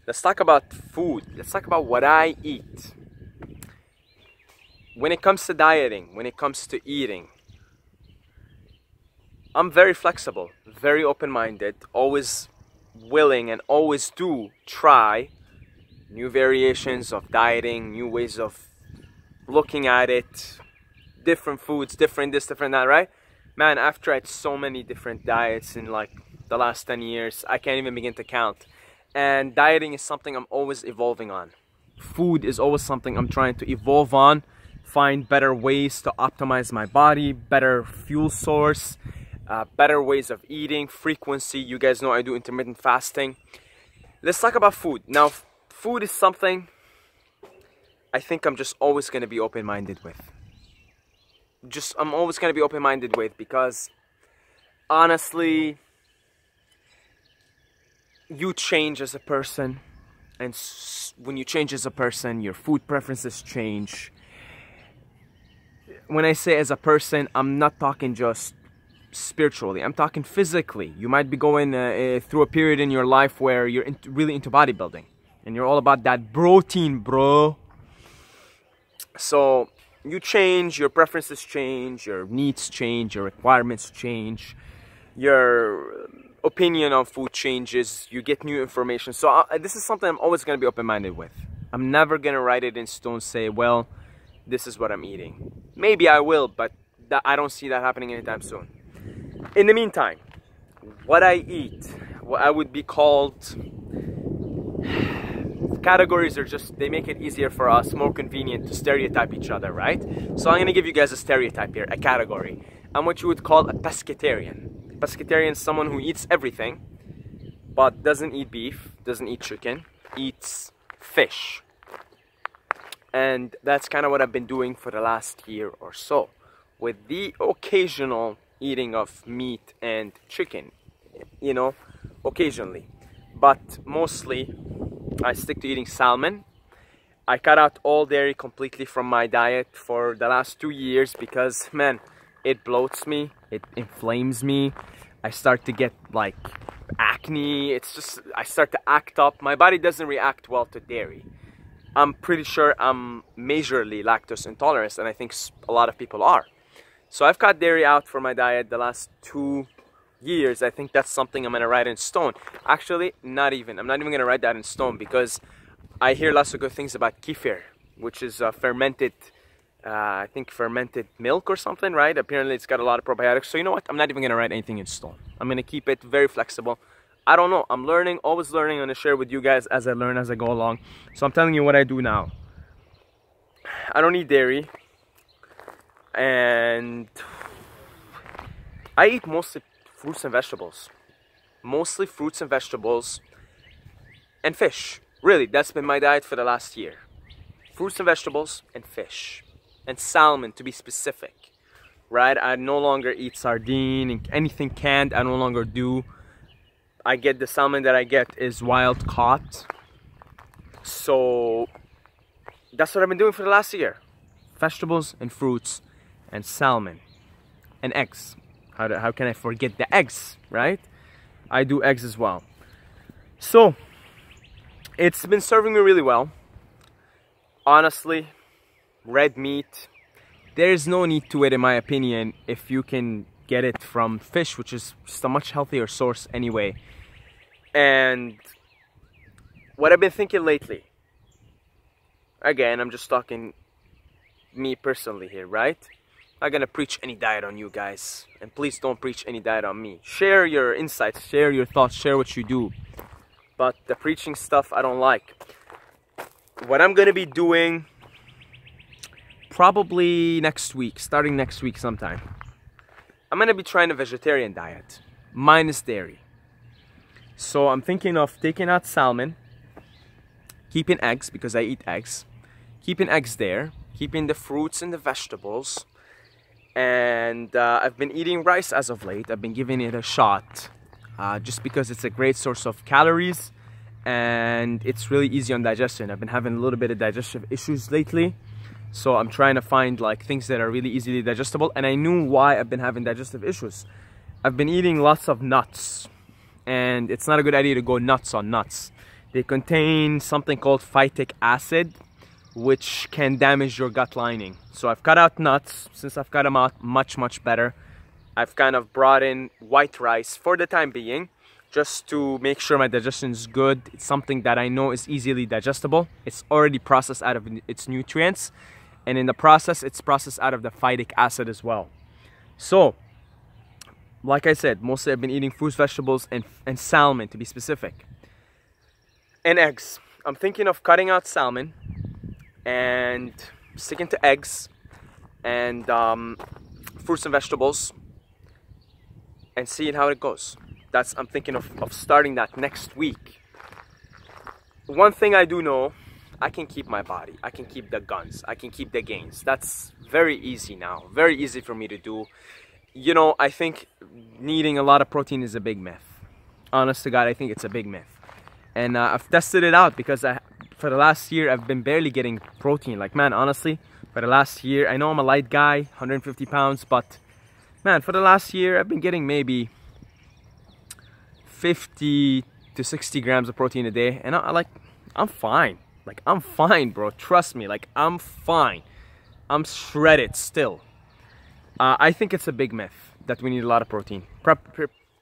Let's talk about food. Let's talk about what I eat. When it comes to dieting, when it comes to eating, I'm very flexible, very open-minded, always willing and always do try new variations of dieting, new ways of looking at it, different foods, different this, different that, right? Man, I've tried so many different diets in like the last 10 years, I can't even begin to count. And dieting is something I'm always evolving on. Food is always something I'm trying to evolve on, find better ways to optimize my body, better fuel source, better ways of eating, frequency. You guys know I do intermittent fasting. Let's talk about food. Now, food is something I think I'm just always going to be open-minded with. I'm always going to be open-minded with, because honestly, you change as a person, and when you change as a person, your food preferences change. When I say as a person, I'm not talking just spiritually, I'm talking physically. You might be going through a period in your life where you're really into bodybuilding and you're all about that protein, bro. So you change, your preferences change, your needs change, your requirements change, your opinion on food changes, you get new information. So this is something I'm always going to be open-minded with. I'm never going to write it in stone, say, well, this is what I'm eating. Maybe I will, but I don't see that happening anytime soon. In the meantime, what I eat, what I would be called, categories are just, they make it easier for us, more convenient to stereotype each other, right? So I'm going to give you guys a stereotype here, a category. I'm what you would call a pescetarian. Pescetarian is someone who eats everything, but doesn't eat beef, doesn't eat chicken, eats fish. And that's kind of what I've been doing for the last year or so, with the occasional eating of meat and chicken, you know, occasionally. But mostly, I stick to eating salmon. I cut out all dairy completely from my diet for the last 2 years because, man, it bloats me, it inflames me. I start to get like acne. It's just, I start to act up. My body doesn't react well to dairy. I'm pretty sure I'm majorly lactose intolerant, and I think a lot of people are. So I've cut dairy out for my diet the last 2 years. I think that's something I'm gonna write in stone. Actually, I'm not even gonna write that in stone, because I hear lots of good things about kefir, which is fermented, I think fermented milk or something, right? Apparently it's got a lot of probiotics. So you know what? I'm not even gonna write anything in stone. I'm gonna keep it very flexible. I don't know. I'm learning, always learning. I'm gonna share with you guys as I learn, as I go along. So I'm telling you what I do now. I don't eat dairy. And I eat mostly fruits and vegetables. Mostly fruits and vegetables and fish. Really, that's been my diet for the last year. Fruits and vegetables and fish. And salmon, to be specific. Right? I no longer eat sardine and anything canned. I no longer do. I get the salmon that I get is wild caught. So that's what I've been doing for the last year. Vegetables and fruits and salmon and eggs. How can I forget the eggs, right? I do eggs as well. So it's been serving me really well. Honestly, red meat, there's no need to it in my opinion if you can get it from fish, which is just a much healthier source anyway. And what I've been thinking lately, again, I'm just talking me personally here, right? I'm not gonna preach any diet on you guys, and please don't preach any diet on me. Share your insights, share your thoughts, share what you do, but the preaching stuff I don't like. What I'm gonna be doing probably next week, starting next week sometime, I'm gonna be trying a vegetarian diet, minus dairy. So I'm thinking of taking out salmon, keeping eggs because I eat eggs, keeping eggs there, keeping the fruits and the vegetables, and I've been eating rice as of late. I've been giving it a shot just because it's a great source of calories and it's really easy on digestion. I've been having a little bit of digestive issues lately, so I'm trying to find like things that are really easily digestible. And I knew why I've been having digestive issues. I've been eating lots of nuts, and it's not a good idea to go nuts on nuts. They contain something called phytic acid, which can damage your gut lining. So I've cut out nuts. Since I've cut them out, much better. I've kind of brought in white rice for the time being, just to make sure my digestion is good. It's something that I know is easily digestible. It's already processed out of its nutrients, and in the process, it's processed out of the phytic acid as well. So, like I said, mostly I've been eating fruits, vegetables, and salmon, to be specific. And eggs. I'm thinking of cutting out salmon and sticking to eggs and fruits and vegetables and seeing how it goes. I'm thinking of starting that next week. One thing I do know, I can keep my body. I can keep the guns. I can keep the gains. That's very easy now. Very easy for me to do. You know, I think needing a lot of protein is a big myth. Honest to God, I think it's a big myth. And I've tested it out because for the last year, I've been barely getting protein. Like, man, honestly, for the last year, I know I'm a light guy, 150 pounds, but man, for the last year, I've been getting maybe 50 to 60 grams of protein a day. And I'm fine. Like, I'm fine, bro. Trust me, like, I'm fine. I'm shredded still. I think it's a big myth that we need a lot of protein.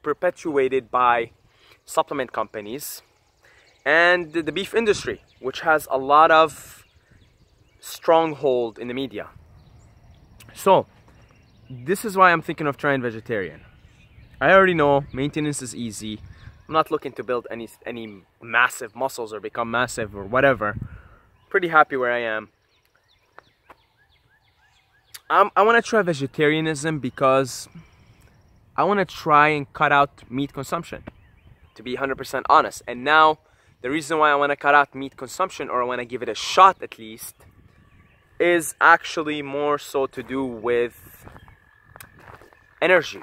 Perpetuated by supplement companies and the beef industry, which has a lot of stronghold in the media. So, this is why I'm thinking of trying vegetarian. I already know maintenance is easy. I'm not looking to build any massive muscles or become massive or whatever. Pretty happy where I am. I want to try vegetarianism because I want to try and cut out meat consumption, to be 100% honest. And now, the reason why I want to cut out meat consumption, or I want to give it a shot at least, is actually more so to do with energy.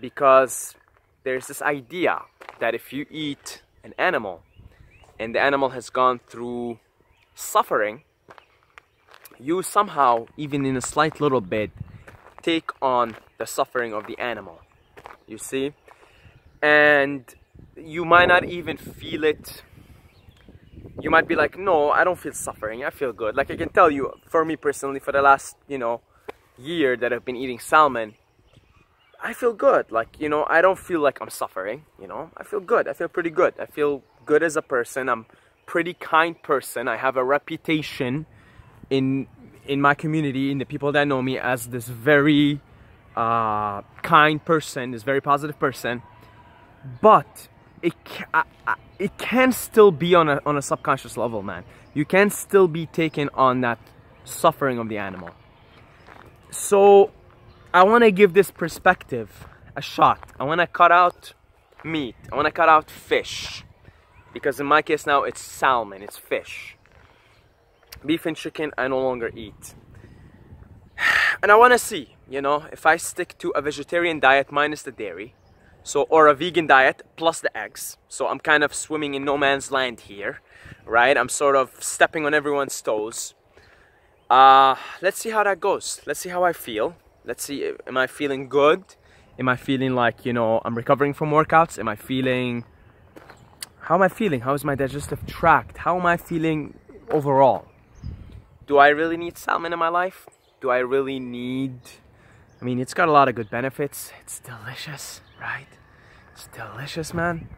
Because there's this idea that if you eat an animal and the animal has gone through suffering, you somehow, even in a slight little bit, take on the suffering of the animal. You see? And you might not even feel it. You might be like, no, I don't feel suffering, I feel good. Like, I can tell you, for me personally, for the last, year that I've been eating salmon, I feel good. Like, I don't feel like I'm suffering, I feel good. I feel pretty good. I feel good as a person. I'm a pretty kind person. I have a reputation in my community, in the people that know me, as this very kind person, this very positive person. But it can still be on a subconscious level, man. You can still be taken on that suffering of the animal. So I want to give this perspective a shot. I want to cut out meat. I want to cut out fish. Because in my case now, it's salmon, it's fish. Beef and chicken, I no longer eat. And I want to see, if I stick to a vegetarian diet minus the dairy, or a vegan diet plus the eggs. So I'm kind of swimming in no man's land here, right? I'm sort of stepping on everyone's toes. Let's see how that goes. Let's see how I feel. Let's see, am I feeling good? Am I feeling like, I'm recovering from workouts? How am I feeling? How is my digestive tract? How am I feeling overall? Do I really need salmon in my life? Do I really need... it's got a lot of good benefits. It's delicious, right? It's delicious, man.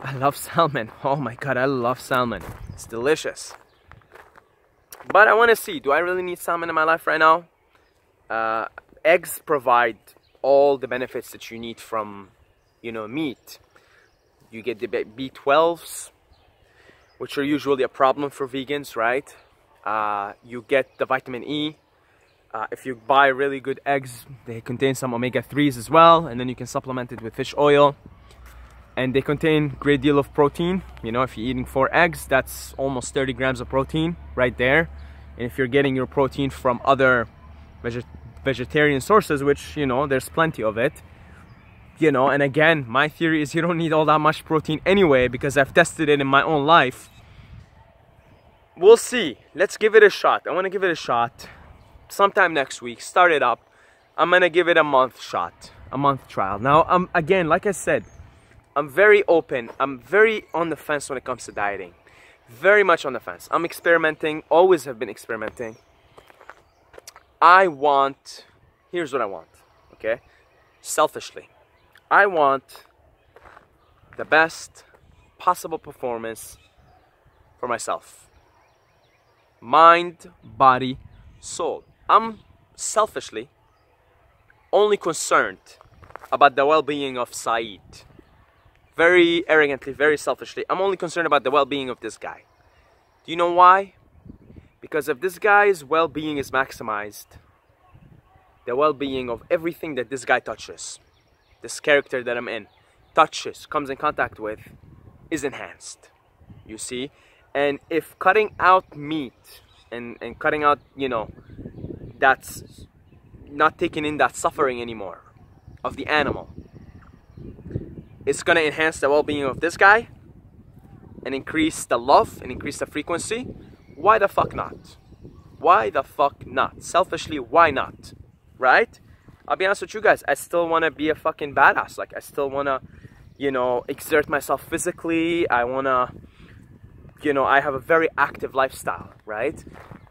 I love salmon. Oh my God, I love salmon. It's delicious. But I want to see, do I really need salmon in my life right now? Eggs provide all the benefits that you need from, meat. You get the B12s, which are usually a problem for vegans, right? You get the vitamin E. If you buy really good eggs, they contain some omega-3s as well, and then you can supplement it with fish oil. And they contain a great deal of protein. If you're eating 4 eggs, that's almost 30 grams of protein right there. And if you're getting your protein from other vegetarian sources, which, there's plenty of it, and again, my theory is you don't need all that much protein anyway, because I've tested it in my own life. We'll see. Let's give it a shot. I want to give it a shot. Sometime next week, start it up. I'm gonna give it a month shot, a month trial. Now, again, like I said, I'm very open. I'm very on the fence when it comes to dieting. Very much on the fence. I'm experimenting, always have been experimenting. Here's what I want, okay? Selfishly, I want the best possible performance for myself. Mind, body, soul. I'm selfishly only concerned about the well-being of Saeed. Very arrogantly, very selfishly, I'm only concerned about the well-being of this guy. Do you know why? Because if this guy's well-being is maximized, the well-being of everything that this guy touches, this character that I'm in, touches, comes in contact with, is enhanced. You see? And if cutting out meat and cutting out, you know, that's not taking in that suffering anymore of the animal, it's gonna enhance the well-being of this guy and increase the love and increase the frequency. Why the fuck not? Why the fuck not? Selfishly, why not? Right? I'll be honest with you guys, I still want to be a fucking badass. Like, I still want to, you know, exert myself physically. I want to, you know, I have a very active lifestyle, right?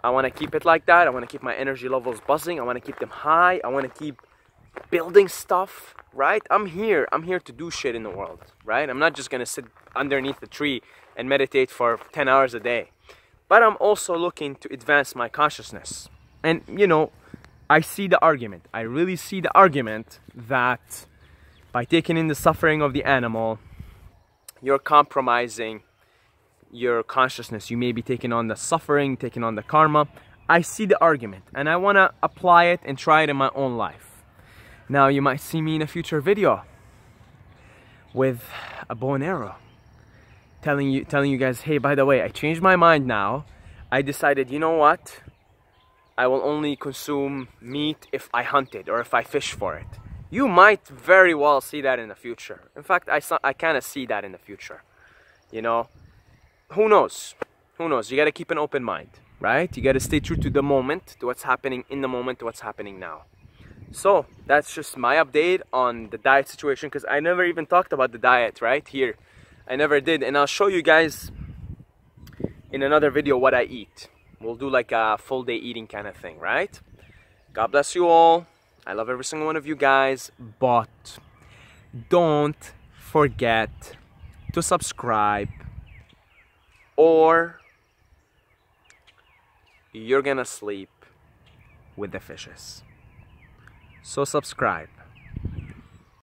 I want to keep it like that. I want to keep my energy levels buzzing. I want to keep them high. I want to keep building stuff, right? I'm here to do shit in the world, right? I'm not just going to sit underneath the tree and meditate for 10 hours a day. But I'm also looking to advance my consciousness. And, you know, I see the argument. I really see the argument that by taking in the suffering of the animal, you're compromising your consciousness. You may be taking on the suffering, taking on the karma. I see the argument, and I want to apply it and try it in my own life. Now, you might see me in a future video with a bow and arrow, telling you guys, hey, by the way, I changed my mind now. I decided, you know what? I will only consume meat if I hunt it or if I fish for it. You might very well see that in the future. In fact, I kind of see that in the future. You know, who knows? Who knows? You got to keep an open mind, right? You got to stay true to the moment, to what's happening in the moment, to what's happening now. So that's just my update on the diet situation, because I never even talked about the diet right here. I never did, and I'll show you guys in another video what I eat. We'll do like a full day eating kind of thing, right? God bless you all. I love every single one of you guys, but don't forget to subscribe or you're gonna sleep with the fishes. So subscribe.